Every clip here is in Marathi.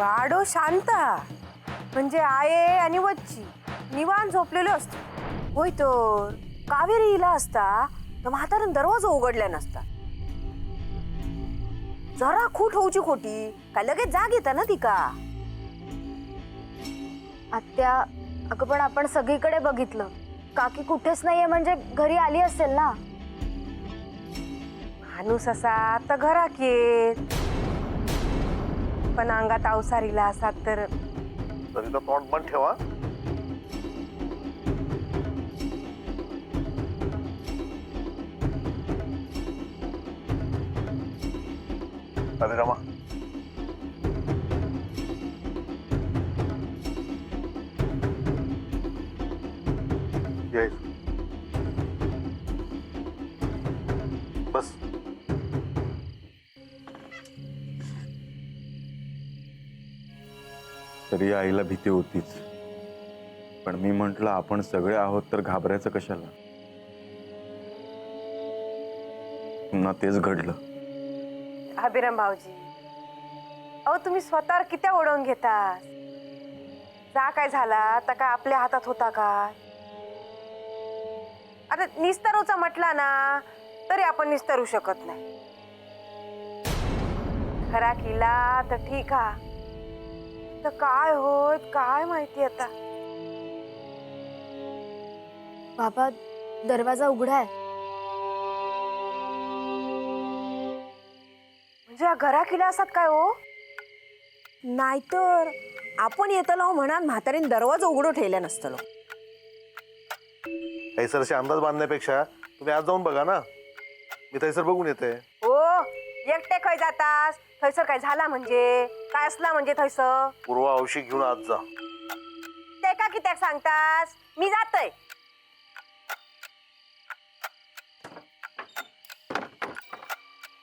वाडो शांता म्हणजे आये आणि वच्ची निवांत झोपलेलो असतो. होय तर कावेरी इला असता तर म्हातारण दरवाजा उघडला नसता. जरा खूट होऊची खोटी काय लगेच जाग येता ना ती का. आत्या, अगं पण आपण सगळीकडे बघितलं, काकी कुठेच नाहीये म्हणजे घरी आली असेल ना. माणूस असा तर घरात येत पण अंगात अवसारीला असा तर तरी तर तोंड बंद ठेवा. अरे रमा, बस. तरी आईला भीती होतीच, पण मी म्हंटल आपण सगळे आहोत तर घाबरायचं कशाला. पुन्हा तेच घडलं. अभिराम भाऊजी, अहो तुम्ही स्वतःवर किती ओढवून घेता. जा काय झाला तर काय आपल्या हातात होता का. आता निस्तारूचा म्हटला ना तरी आपण निस्तारू शकत नाही. खरा किला तर ठीक हा, तर काय होत काय माहिती आता. बाबा, दरवाजा उघडा आहे. म्हणजे या घरा किला असतात काय हो. नाहीतर आपण येतलो म्हणा म्हातारीने दरवाजा उघडू ठेवला नसतलो. थैसरचे अंदाज बांधण्यापेक्षा तुम्ही आज जाऊन बघा ना. मी थैसर बघून येते. हो, एकटे खय जातास. थैसर काय झाला म्हणजे काय असला म्हणजे थैसर पूर्वा औषध घेऊन आज जा. ते का कित्याक सांगतास. मी जातय.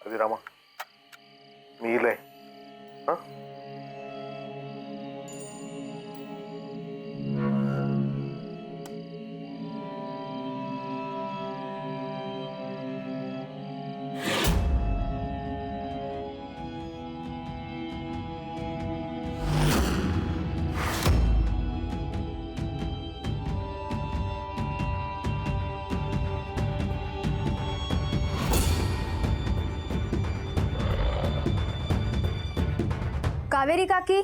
अरे रामा, मी इलय. हा, कावेरी काकी,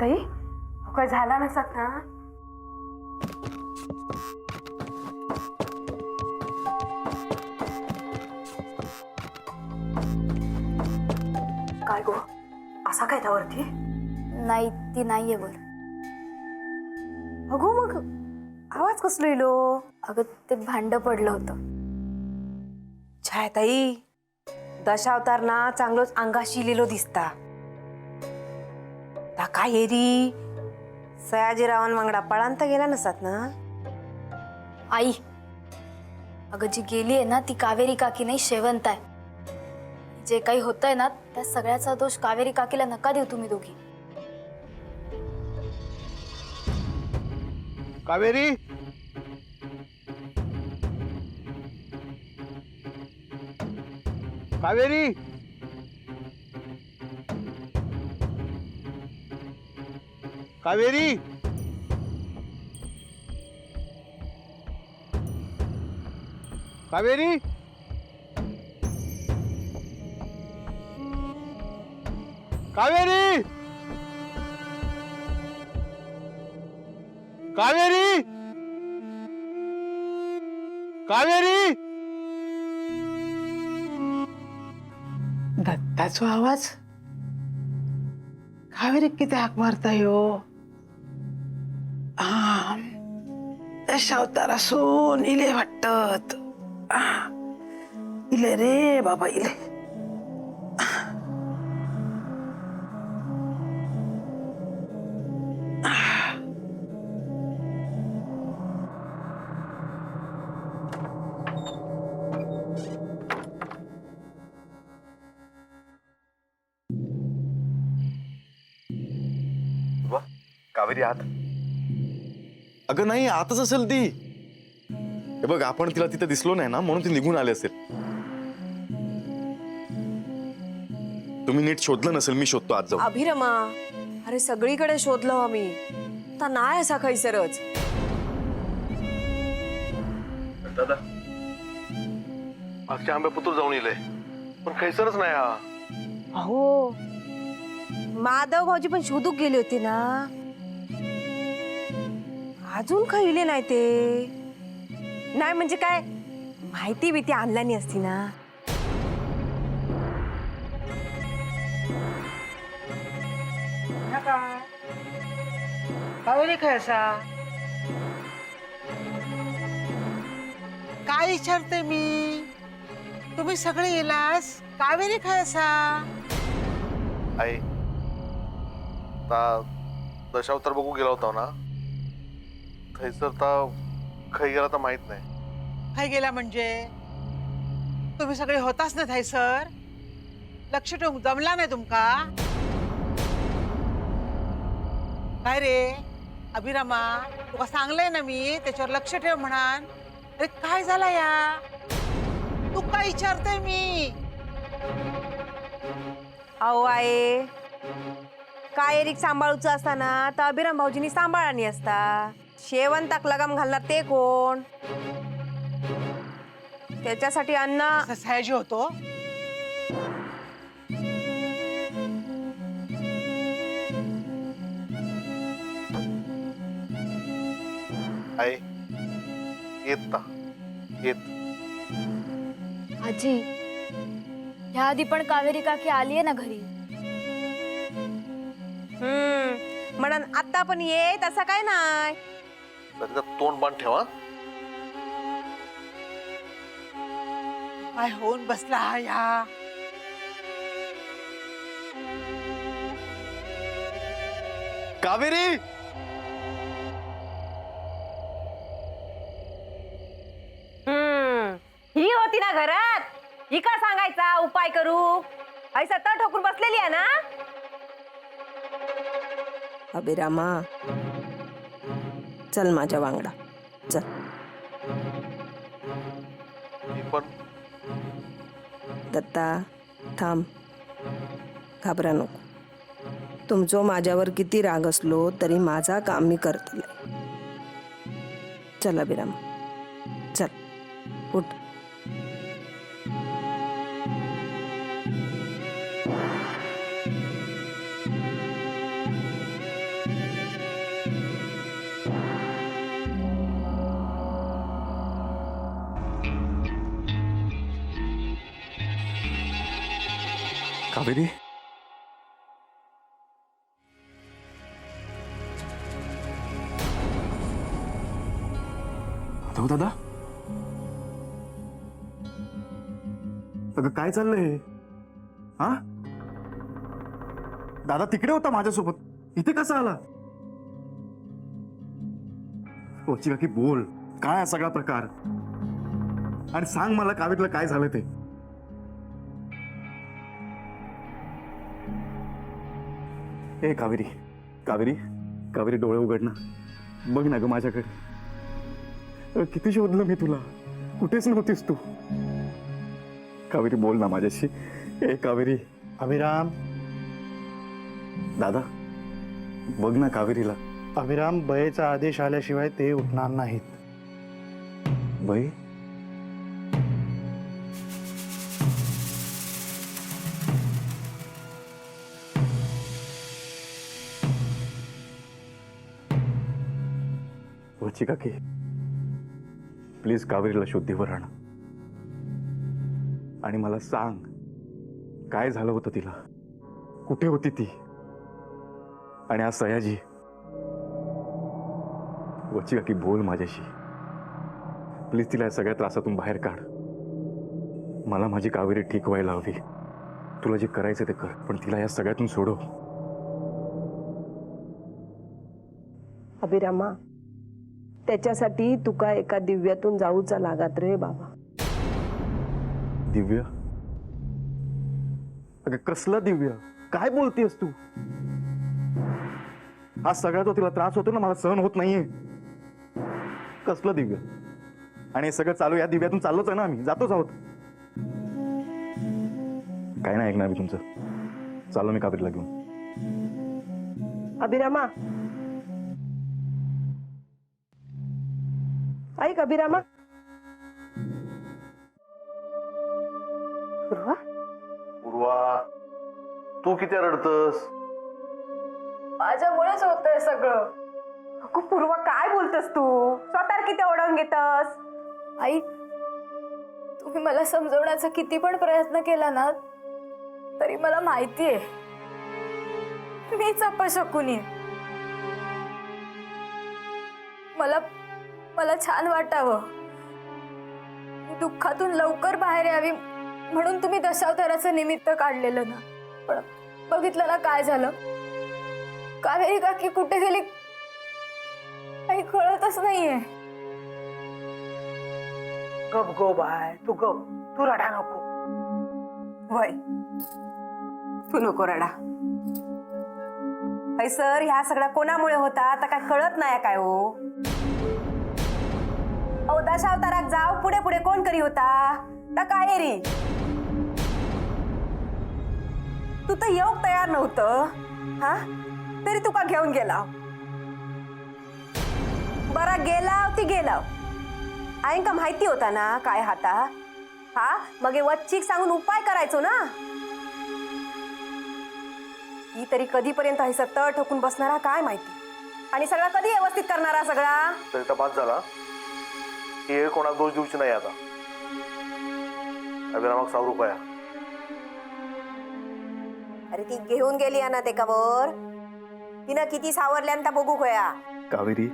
ताई काय झाला नसत ना. काय गो असा काय त्यावरती. नाही ती नाहीये वर. अगो मग आवाज कसलो इलो. अगं ते भांड पडलं होतं. छायाताई, दशावतार ना चांगलोच अंगाशी लिहिलो दिसता. ता काय येरी सयाजीरावन मंगडा पळांत गेला नसत ना. आई, अगं जी गेली आहे ना ती कावेरी काकी नाही, शेवंत आहे. जे काही होतंय ना त्या सगळ्याचा दोष कावेरी काकीला नका देऊ तुम्ही दोघी. कावेरी, कावेरी, कावेरी, कावेरी, कावेरी, कावेरी कावेरी दत्ताचो आवाज कावेरी किती हाक मारताय हो दशावतार असून इले वाटत इले रे बाबा इले वा, कावेरी आत. अगं नाही, आतच असेल ती. हे बघ, आपण तिला तिथे दिसलो नाही ना, म्हणून ती निघून आली असेल. तुम्ही नीट शोधलं नसेल, मी शोधतो आज जाऊ. अभिरमा, अरे सगळीकडे शोधलं आम्ही, आता नाही असा खैसरच. दादा मागच्या आंब्यापुतूर जाऊन येले, पण खैसरच नाही हा. अहो, माधव भाऊजी पण शोधूक गेले होते ना, अजून खैले नाही ते. नाही म्हणजे काय, माहिती बिती आणल्यानी असती ना. कावेरी खायचा काय विचारते मी, तुम्ही सगळे येलास कावेरी खायचा. आई दशावतार बघू गेला होता ना, थैसर खै गेला तर माहित नाही. काय गेला म्हणजे तुम्ही सगळे होताच ना थायसर, लक्ष ठेवून जमला नाही तुमका. काय रे अभिरामा, तुका सांगलंय ना मी त्याच्यावर लक्ष ठेव म्हणान. अरे काय झालं या, तू काय विचारते मी. अहो आहे, काय एरिक सांभाळूचं असताना तर अभिराम भाऊजींनी सांभाळणी असता. शेवंताक लगाम घालणार ते कोण? त्याच्यासाठी अण्णा सयाजी होतो. आई येत ना येत. आजी, ह्या आधी पण कावेरी काकी आलीये ना घरी. म्हणून आता पण ये, तसं काय नाही. सध्या तोंड बांध ठेवा. काय होऊन बसला हा या. कावेरी, ही होती ना घरात, ही का सांगायचा उपाय करू. ऐसा तर ठोकून बसलेली आहे ना. अभिरामा, चल माझ्या वांगडा चल. मी पण दत्ता थांब, घाबरा नको. तुमचो माझ्यावर किती राग असलो तरी माझा काम मी करतले. चल अभिरामा, चल उठ. कावेरी, माधव दादा, अगं काय चाललंय? हा, दादा तिकडे होता माझ्यासोबत, इथे कसा आला? ओची काकी बोल, काय हा सगळा प्रकार? आणि सांग मला कावेरीला काय झालं ते. ए कावेरी, कावेरी, कावेरी डोळे उघड ना, बघ ना ग माझ्याकडे. किती शोधलं मी तुला, कुठेच नव्हतीस तू. कावेरी बोल ना माझ्याशी. ए कावेरी. अभिराम, दादा बघ ना कावेरीला. अभिराम, बयेचा आदेश आल्याशिवाय ते उठणार नाहीत. बाई, बच्ची काकी प्लीज कावेरीला शुद्धीवर आणा आणि मला सांग काय झालं होतं तिला, कुठे होती ती, आणि आज सयाजी. बच्ची काकी बोल माझ्याशी प्लीज, तिला या सगळ्या त्रासातून बाहेर काढ. मला माझी कावेरी ठीक व्हायला हवी. तुला जे करायचं ते कर, पण तिला या सगळ्यातून सोडव. अभिरामा, त्याच्यासाठी तुका एका दिव्यातून जाऊचा लागात रे बाबा. दिव्य? अगं कसला दिव्य? काय बोलतेस तू? हा सगळा तो तिला त्रास होतो ना, मला सहन होत नाहीये. कसलं दिव्य? आणि हे सगळं चालू या दिव्यातून चाललोच आहे ना, आम्ही जातोच आहोत. काय नाही ऐकणार मी तुमचं. चाललो मी कावेरीला घेऊन. अभिरामा, ऐक अभिरामा. पूर्वा, पूर्वा, तू किती रडतस? माझ्यामुळेच होतंय सगळं. अगं पूर्वा, काय बोलतस तू? स्वतः किती ओढवून घेतस? आई, तुम्ही मला समजवण्याचा किती पण प्रयत्न केला ना, तरी मला माहितीये मीच अपशकुनी आहे. मला छान वाटावं, मी दुःखातून लवकर बाहेर यावी म्हणून तुम्ही दशावताराचं निमित्त काढलेलं ना. पण बघितलं ना काय झालं. कावेरी काकी कुठे गेली काही कळतच नाहीये. गप गो बाय, तू गप, तू रडा नको. वय, तू नको रडा. सर, ह्या सगळ्या कोणामुळे होता आता काय कळत नाही काय हो? अहो, दशावताराक जाव पुढे पुढे कोण करी होता? ता काय रे, तू तर येऊ तयार नव्हतं. हा, तरी तुका घेऊन गेला. बरा गेला ती गेला. आईंका माहिती होता ना काय हाता. हा, मग हे वच्चीक सांगून उपाय करायचो ना. ही तरी कधीपर्यंत हे सत्तर ठोकून बसणारा काय माहिती, आणि सगळा कधी व्यवस्थित करणारा सगळा. तरी तपास झाला हे कोणाला दोष देऊची नाही आता. अभिरामाक ₹100. अरे ती घेऊन गेली ना ते कवर. तिनं किती सावरल्यांता बघू खोया. कावेरी,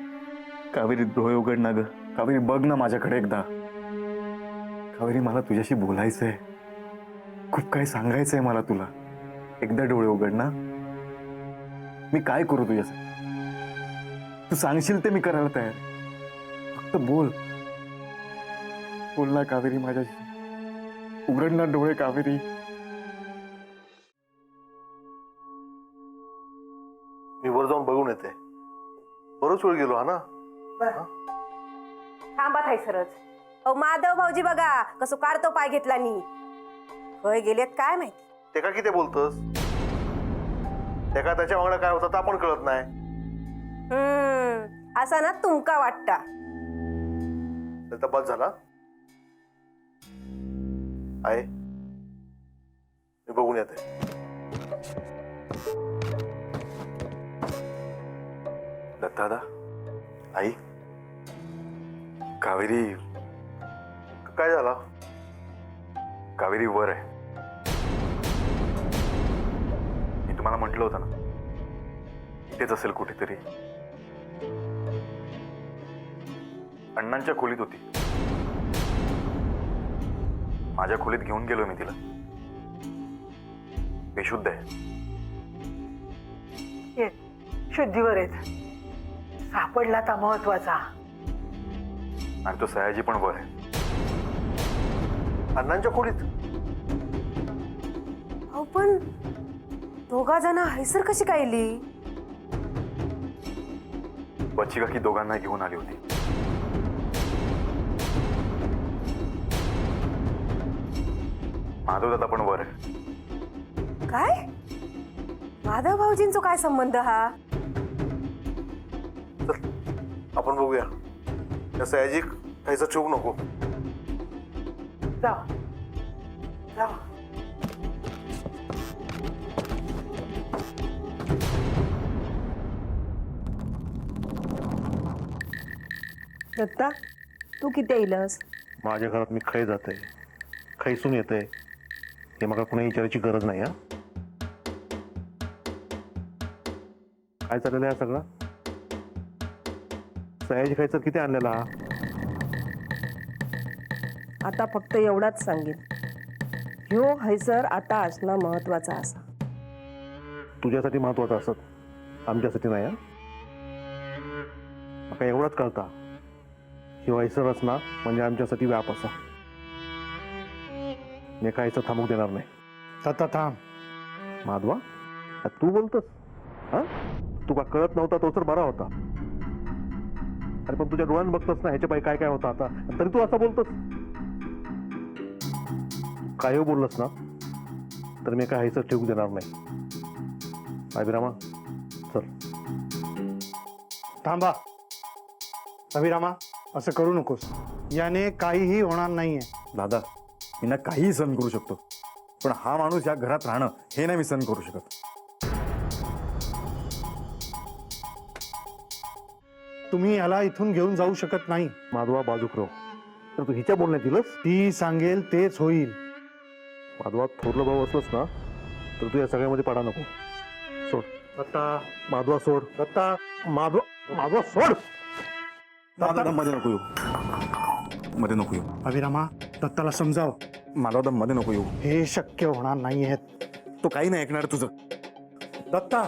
कावेरी डोळे उघड ना ग. कावेरी बघ ना माझ्याकडे एकदा. कावेरी, मला तुझ्याशी बोलायचंय, खूप काही सांगायचंय मला तुला. एकदा डोळे उघड ना. मी काय करू तुझ्यासाठी? तू सांगशील ते मी करायला तयार. फक्त बोल, बोल ना कावेरी माझ्याशी. उघड ना डोळे कावेरी. मी वर जाऊन बघून येते. बरोच वेळ गेलो हा ना. थांबा सरच. अहो, माधव भाऊजी बघा कसं काढतो पाय घेतला नी. खय गेलेत काय माहिती. ते का किती बोलतस? ते का त्याच्या वांगडा काय होतं आपण कळत नाही. असा ना तुमका वाटता. तर तपास झाला आहे, मी बघून येते. दत्तादा, आई, कावेरी. काय झाला? कावेरी वर आहे. मी तुम्हाला म्हटलं होतं ना, इथेच असेल कुठेतरी. अण्णांच्या खोलीत होती. माझ्या खोलीत घेऊन गेलो मी तिला. बेशुद्ध आहे. शुद्धीवर येत सापडला तर महत्वाचा. आणि तो सयाजी पण वर आहे. अण्णांच्या खोलीत? अहो, पण दोघा जण हैसर कशी काय येली? बच्ची काकी दोघांना घेऊन आली होती. माधव दादा पण वर आहे. काय? माधव भाऊजींचा काय संबंध हा? चल आपण बघूया. त्या सयाजी काहीच चूक नको. जा जा. दत्ता तू किती येईलस? माझ्या घरात मी खै जाते, खैसून येते, हे मला कुणी विचारायची गरज नाही. हा काय चाललेलं आहे सगळं? सयाजी खायचं किती आणलेला? आता फक्त एवढाच सांगेन, ह्यो हैसर आता असणं महत्वाचा असा. तुझ्यासाठी महत्वाचं असत, आमच्यासाठी नाही. हा मका एवढंच कळता, शिवायचं रचना म्हणजे आमच्यासाठी व्याप असा. मी काहीच थांबूक देणार नाही. दत्ता थांब. माधवा, तू बोलतोस? हा तुका कळत नव्हता तो तर बरा होता. अरे पण तुझ्या डोळ्यात बघतोस ना ह्याच्या पायी काय काय होतं आता, तरी तू असं बोलतोस. काय बोललंस ना तर मी काहीच ठेवू देणार नाही. अभिरामा चल. थांबा अभिरामा, असं करू नकोस. याने काहीही होणार नाहीये. दादा, मी ना काहीही सहन करू शकतो, पण हा माणूस या घरात राहणं हे नाही मी सहन करू शकत. तुम्ही याला इथून घेऊन जाऊ शकत नाही. माधवा बाजूक राव, तर तू हिच्या बोलण्यात येईलच. ती सांगेल तेच होईल. माधवा थोरलं भाऊ असलंस ना तर तू या सगळ्यामध्ये पडा नको. सोड दत्ता, माधवा, सोड. दत्ता, माधवा सोड. दादा मध्ये नको येऊ, मध्ये नको येऊ. अभिरामा दत्ताला समजाव. मला मध्ये नको येऊ. हे शक्य होणार नाहीये. तो काही नाही ऐकणार तुझं. दत्ता,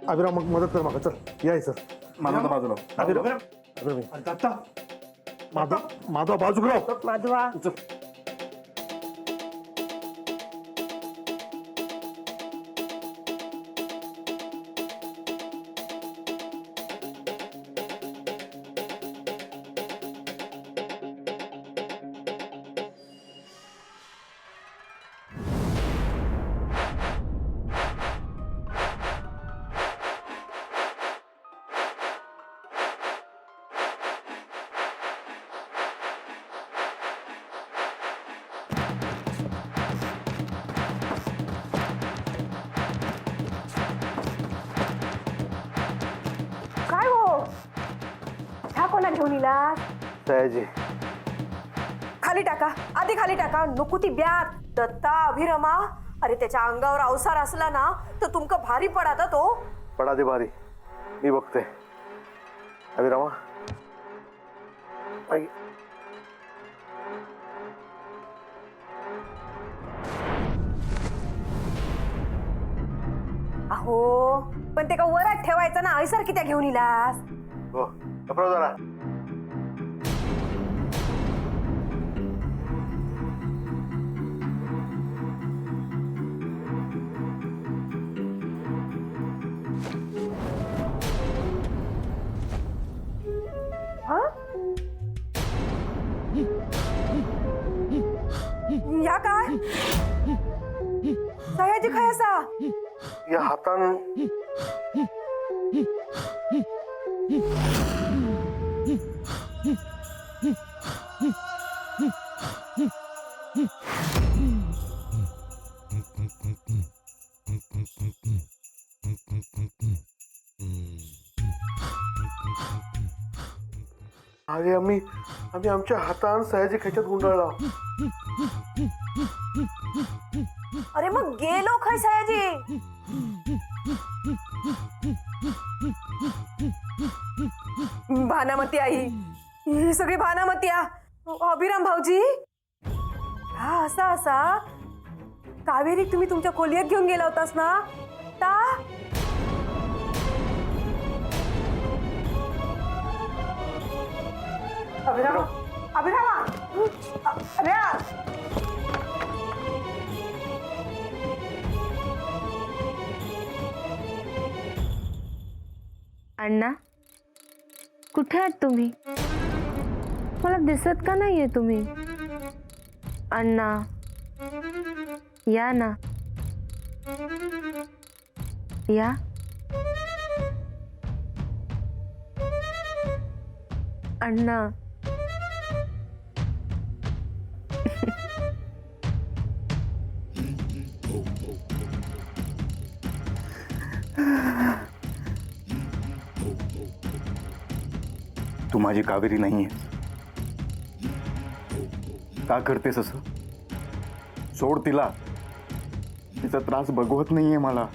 अभिराम मग मदत कर मला. चल यायचं. मला तर बाजूला. दत्ता, माधवा बाजूक राव. माधवा, काय हो, ह्या कोणा घेऊन इला? सयाजी खाली टाका, आधी खाली टाका. नको ती ब्यात. दत्ता, अभिरमा, अरे त्याच्या अंगावर अवसार असला ना तर तुमका भारी पडाता तो. पडा दे भारी, मी बघते. अभिरामा आई. अहो पण ते का वरात ठेवायचं ना, ऐसर कित्या घेऊन इलास? हो कपडा जरा. या काय सयाजी काय असा? या हातान अरे आम्ही आमच्या हातान सयाजी खेच्यात गुंडाळला. अरे मग गेलो खय सयाजी? भानामती आई, ही सगळी भानामती आ. अभिराम भाऊजी, हा असा असा कावेरी तुम्ही तुमच्या खोलीत घेऊन गेला होतास ना ता? अभिरामा, अभिरामा, अरे अण्णा, कुठे आहात तुम्ही? मला दिसत का नाहीये तुम्ही? अण्णा या ना, या. अण्णा, तू माझी कावेरी नाहीये. का करतेस असं? सोड तिला. तिचा त्रास बघवत नाहीये मला.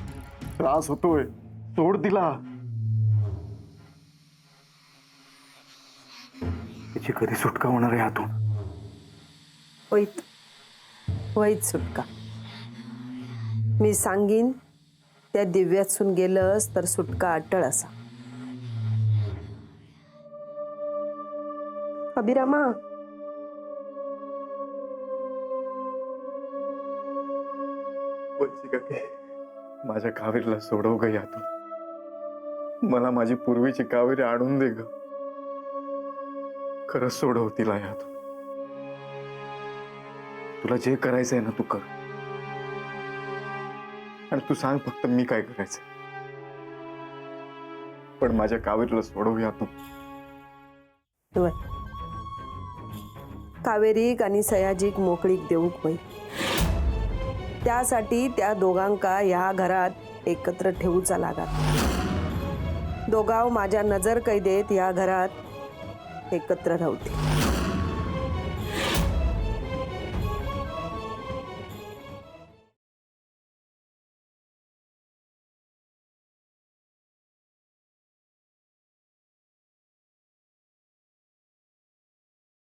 त्रास होतोय. सोड तिला. तिची कधी सुटका होणार आहे यातून? होईत होईत सुटका. मी सांगीन त्या दिव्यातून गेलंस तर सुटका अटळ असा. अभिरामा, माझ्या कावेरीला सोडव ग यातून. मला माझी पूर्वीची कावेरी आणून दे ग. खरंच सोडव तिला यातून. तुला जे करायचंय ना तू कर. आणि तू सांग फक्त मी काय करायचं. पण माझ्या कावेरीला सोडव यातून. होय. कावेरीक आणि सयाजीक मोकळीक देऊक होई. त्यासाठी त्या दोघांका या घरात एकत्र ठेवूचा लागात. दोघाव माझ्या नजर कैदेत या घरात एकत्र राहते.